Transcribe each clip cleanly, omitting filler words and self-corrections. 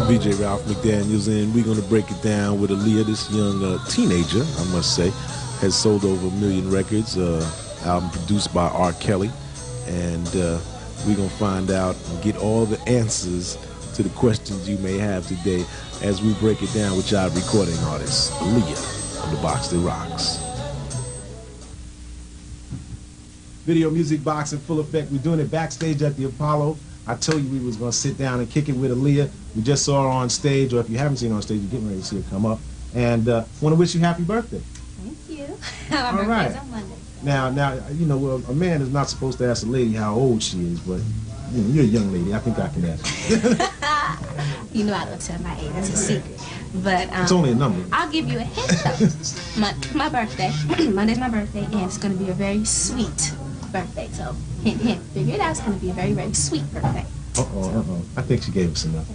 VJ Ralph McDaniels, and we're going to break it down with Aaliyah. This young teenager, I must say, has sold over 1 million records, album produced by R. Kelly, and we're going to find out and get all the answers to the questions you may have today as we break it down with our recording artist, Aaliyah, of the Box That Rocks. Video music box in full effect. We're doing it backstage at the Apollo. I told you we was going to sit down and kick it with Aaliyah. We just saw her on stage, or if you haven't seen her on stage, you're getting ready to see her come up. And want to wish you happy birthday. Thank you. My birthday's on Monday. Now, you know, well, a man is not supposed to ask a lady how old she is, but you know, you're a young lady. I think I can ask you. You know I don't tell my age. That's a secret. But it's only a number. I'll give you a hint though. my birthday. Monday's my birthday, and it's going to be a very sweet birthday. So hint, hint. Figure it out. It's going to be a very, very sweet birthday. I think she gave us enough.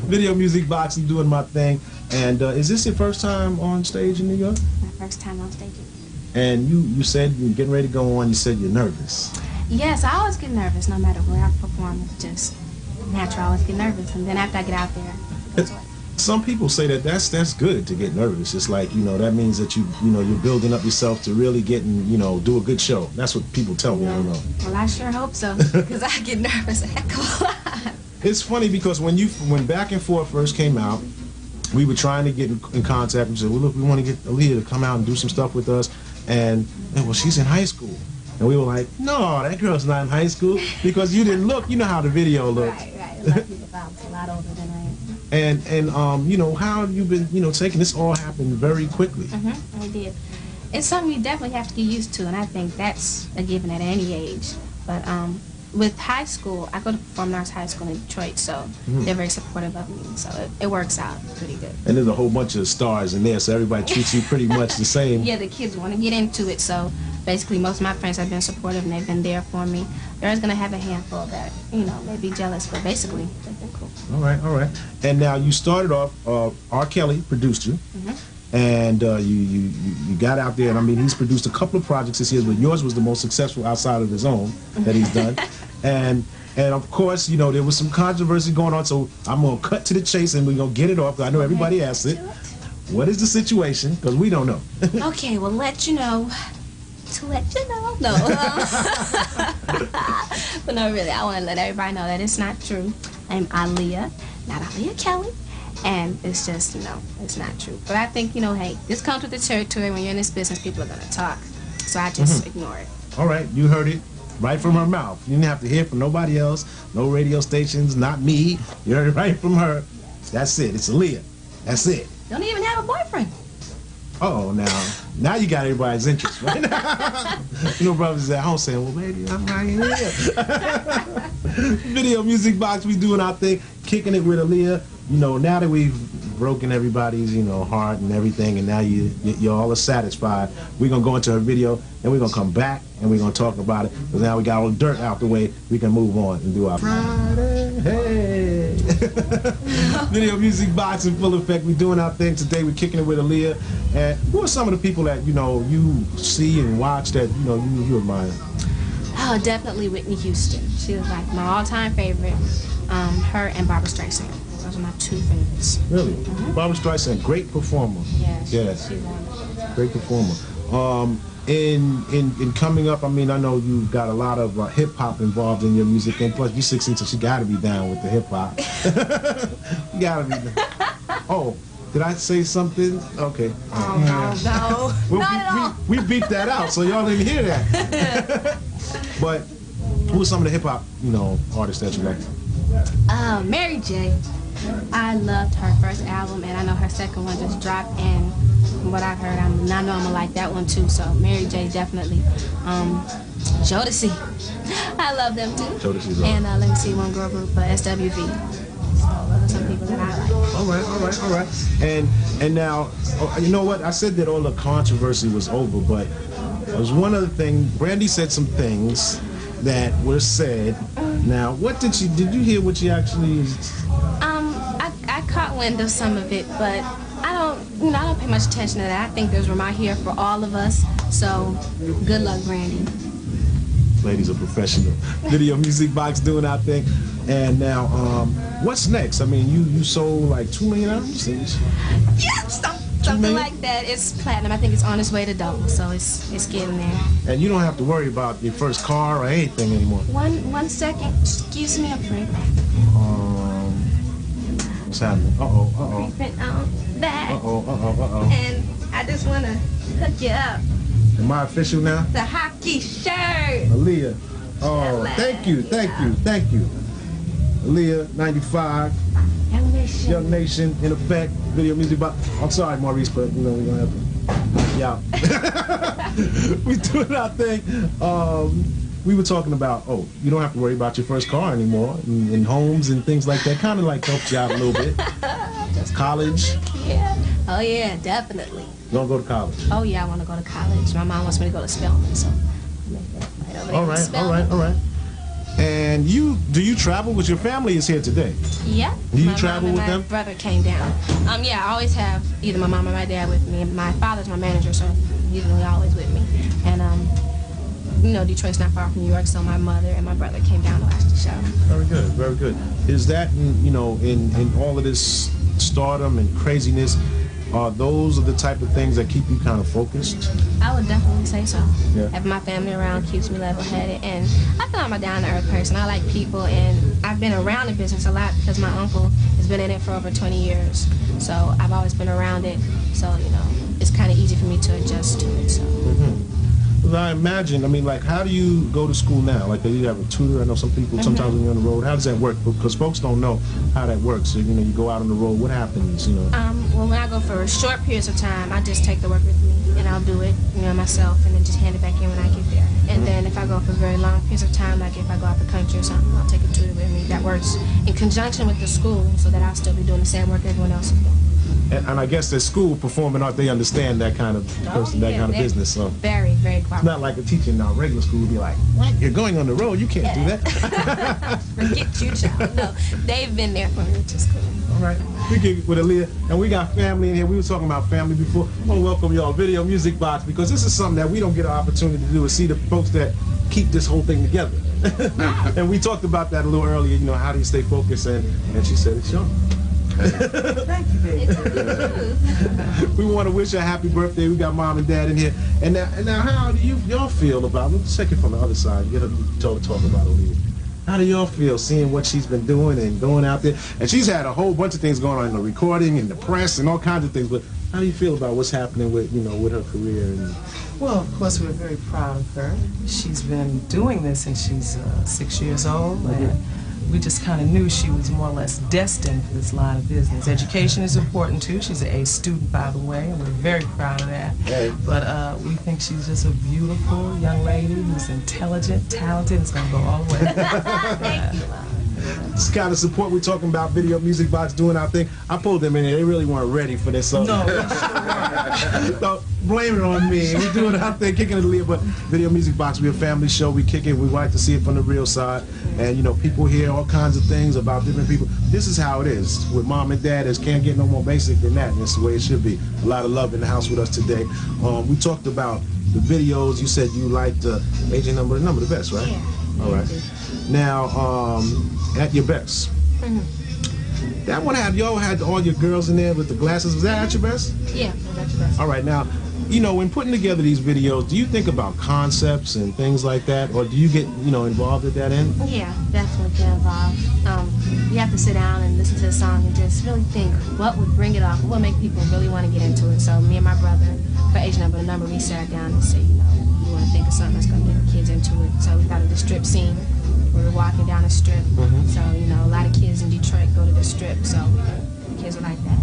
Video music box, I'm doing my thing. And is this your first time on stage in New York? My first time on stage. And you said you're getting ready to go on. You said you're nervous. Yes, I always get nervous no matter where I perform. It's just natural. I always get nervous, and then after I get out there, that's what. Some people say that that's good to get nervous. It's like, you know, that means that you're building up yourself to really get and, you know, do a good show. That's what people tell me. I don't know. Well, I sure hope so, because I get nervous a heck of a lot. It's funny because when Back and Forth first came out, we were trying to get in contact and said, well, look, we want to get Aaliyah to come out and do some stuff with us. And well, she's in high school. And we were like, no, that girl's not in high school, because you didn't look. You know how the video looks. Right. A lot of people thought I was a lot older than I am. And you know, how have you been, you know, taking this? All happened very quickly. I did. It's something you definitely have to get used to, and I think that's a given at any age. But with high school, I go to Performing Arts High School in Detroit, so they're very supportive of me, so it works out pretty good. And there's a whole bunch of stars in there, so everybody treats you pretty much the same. Yeah, the kids want to get into it, so basically most of my friends have been supportive and they've been there for me. They're always going to have a handful that, you know, may be jealous, but basically they've been cool. All right. And now you started off, R. Kelly produced you. And you got out there, and I mean, he's produced a couple of projects this year, but yours was the most successful outside of his own that he's done. And of course, you know, there was some controversy going on, so I'm going to cut to the chase and we're going to get it off, because I know everybody asks it. What is the situation? Because we don't know. Okay, well, let you know. To let you know. No. But no, really, I want to let everybody know that it's not true. I'm Aaliyah, not Aaliyah Kelly. And it's just, you know, it's not true. But I think, you know, hey, this comes with the territory. When you're in this business, people are going to talk. So I just ignore it. All right, you heard it right from her mouth. You didn't have to hear from nobody else, no radio stations, not me. You heard it right from her. That's it. It's Aaliyah. That's it. Don't even have a boyfriend. Oh, now you got everybody's interest, right? You know, brothers at home saying, well, baby, I'm right here. Video music box, we doing our thing, kicking it with Aaliyah. You know, now that we've broken everybody's, you know, heart and everything, and now you all are satisfied, we're going to go into her video, and we're going to come back, and we're going to talk about it, because now we got all the dirt out the way, we can move on and do our Friday. Hey! Video music box in full effect. We're doing our thing today. We're kicking it with Aaliyah. And who are some of the people that, you know, you see and watch that, you know, you admire? Oh, definitely Whitney Houston. She was like my all-time favorite. Her and Barbra Streisand. Those are my two favorites. Really? Barbra Streisand, great performer. Yes. She's wonderful. Great performer. In coming up, I mean, I know you've got a lot of hip hop involved in your music, and plus you're 16, so she got to be down with the hip hop. You got to be down. Oh, did I say something? Okay. Oh, no. Not at all. We beat that out, so y'all didn't hear that. But who are some of the hip hop, you know, artists that you like? Mary J. I loved her first album, and I know her second one just dropped, and from what I've heard, I know I'm gonna like that one too, so Mary J definitely. Jodeci. I love them too. Jodeci's and let me see, one girl group, SWV. So those are some people that I like. All right. And now, you know what? I said that all the controversy was over, but it was one other thing. Brandy said some things that were said. Now, what did you hear what she actually? I caught wind of some of it, but I don't pay much attention to that. I think those were my here for all of us. So, good luck, Brandy. Lady's a professional. Video Music Box doing our thing. And now, what's next? I mean, you sold like 2 million albums? Yeah, something like that. It's platinum. I think it's on its way to double, so it's getting there. And you don't have to worry about your first car or anything anymore. One second. Excuse me, I'm free. What's happening? Uh-oh. Creeping on back. Uh-oh. And I just want to hook you up. Am I official now? The hockey shirt. Aaliyah. Oh, thank you. Aaliyah, 95. Young Nation, in effect. Video Music Box. I'm sorry, Maurice, but you know we're gonna have to. Yeah. We doing our thing. We were talking about, you don't have to worry about your first car anymore, and homes and things like that. Kind of like helped you out a little bit. College. Yeah. Oh yeah, definitely. You want to go to college? Oh yeah, I want to go to college. My mom wants me to go to Spelman, so I'll make that right over there. All right. And do you travel with your family? Is here today? Yeah. Do you travel with them? My brother came down. Yeah, I always have either my mom or my dad with me. My father's my manager, so he's usually always with me. And you know, Detroit's not far from New York, so my mother and my brother came down to watch the show. Very good. Is that, you know, in all of this stardom and craziness, those are the type of things that keep you kind of focused? I would definitely say so. Yeah. Having my family around keeps me level-headed, and I feel I'm a down-to-earth person. I like people, and I've been around the business a lot because my uncle has been in it for over 20 years. So I've always been around it, so, you know, it's kind of easy for me to adjust to it. So. Well, I imagine, I mean, like, how do you go to school now? Like, do you have a tutor? I know some people, sometimes when you're on the road, how does that work? Because folks don't know how that works. So, you know, you go out on the road, what happens, you know? Well, when I go for short periods of time, I just take the work with me, and I'll do it, you know, myself, and then just hand it back in when I get there. And then if I go for very long periods of time, like if I go out the country or something, I'll take a tutor with me that works in conjunction with the school so that I'll still be doing the same work everyone else is doing. And I guess at school, performing art, they understand that kind of person, that kind of business. So very, very cooperative. It's not like a teacher in our regular school would be like, what? You're going on the road, you can't do that. Forget you, child. No, they've been there for me, which is cool. All right, we get with Aaliyah, and we got family in here. We were talking about family before. I want to welcome y'all, Video Music Box, because this is something that we don't get an opportunity to do, is see the folks that keep this whole thing together. And we talked about that a little earlier, you know, how do you stay focused, and she said it's y'all. Thank you, baby. We want to wish her a happy birthday. We got mom and dad in here. And now how do y'all feel about, let's take it from the other side, get her to talk about Aaliyah. How do y'all feel seeing what she's been doing and going out there? And she's had a whole bunch of things going on in the recording and the press and all kinds of things, but how do you feel about what's happening with, you know, with her career? And Well, of course, we're very proud of her. She's been doing this since she's 6 years old, and we just kind of knew she was more or less destined for this line of business. Education is important too. She's an A student, by the way, and we're very proud of that. Hey. But we think she's just a beautiful young lady who's intelligent, talented, and is going to go all the way. Thank you. this kind of support we're talking about, Video Music Box doing our thing. I pulled them in here. They really weren't ready for this. So, so blame it on me. We're doing our thing, kicking it a little, but Video Music Box, we're a family show. We kick it. We like to see it from the real side. And, you know, people hear all kinds of things about different people. This is how it is. With mom and dad, it can't get no more basic than that. And it's the way it should be. A lot of love in the house with us today. We talked about the videos. You said you liked AJ number the best, right? Yeah. All right. Now, At Your Best. Mm-hmm. That one y'all had all your girls in there with the glasses. Was that At Your Best? Yeah, At Your Best. All right. Now, you know, when putting together these videos, do you think about concepts and things like that, or do you get, you know, involved at that end? Yeah, definitely get involved. You have to sit down and listen to the song and just really think what would bring it off, what would make people really want to get into it. So me and my brother, for age number, we sat down and said, you know, we want to think of something that's going to get the kids into it. So we thought of the strip scene. We were walking down the strip. So, you know, a lot of kids in Detroit go to the strip, so the kids are like that.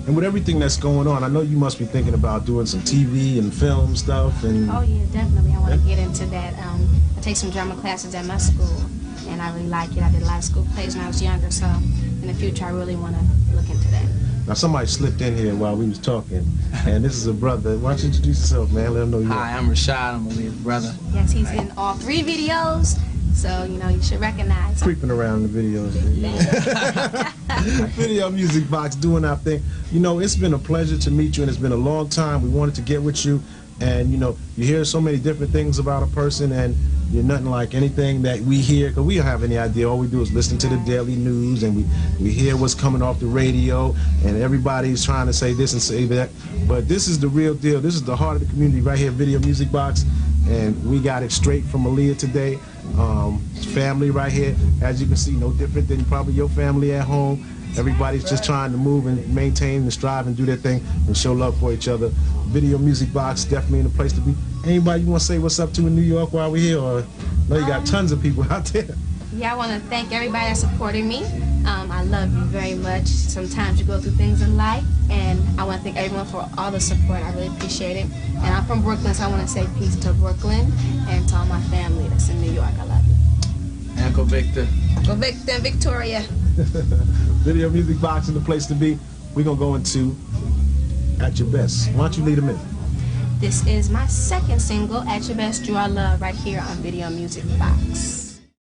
And with everything that's going on, I know you must be thinking about doing some TV and film stuff. And oh yeah, definitely. I want to get into that. I take some drama classes at my school, and I really like it. I did a lot of school plays when I was younger, so in the future I really want to look into that. Now somebody slipped in here while we was talking, and this is a brother. Why don't you introduce yourself, man? Let them know you. Hi, I'm Rashad. I'm Aaliyah's brother. Yes, he's in all 3 videos, so you know you should recognize him. Creeping around in the videos. Video Music Box doing our thing. You know, it's been a pleasure to meet you, and it's been a long time. We wanted to get with you, And you know, you hear so many different things about a person, and you're nothing like anything that we hear, because we don't have any idea. All we do is listen to the daily news, and we hear what's coming off the radio, and everybody's trying to say this and say that. But this is the real deal. This is the heart of the community right here, Video Music Box, and we got it straight from Aaliyah today. Family right here, as you can see, no different than probably your family at home. Everybody's just trying to move and maintain and strive and do their thing and show love for each other. Video Music Box, definitely in the place to be. Anybody you want to say what's up to in New York while we're here? Or I know you got tons of people out there. Yeah, I want to thank everybody that supported me. I love you very much. Sometimes you go through things in life, and I want to thank everyone for all the support. I really appreciate it. And I'm from Brooklyn, so I want to say peace to Brooklyn and to all my family that's in New York. I love you. And go Victor. Go Victor and Victoria. Video Music Box in the place to be. We're going to go into At Your Best. Why don't you lead them in? This is my second single, At Your Best, Do I Love, right here on Video Music Box.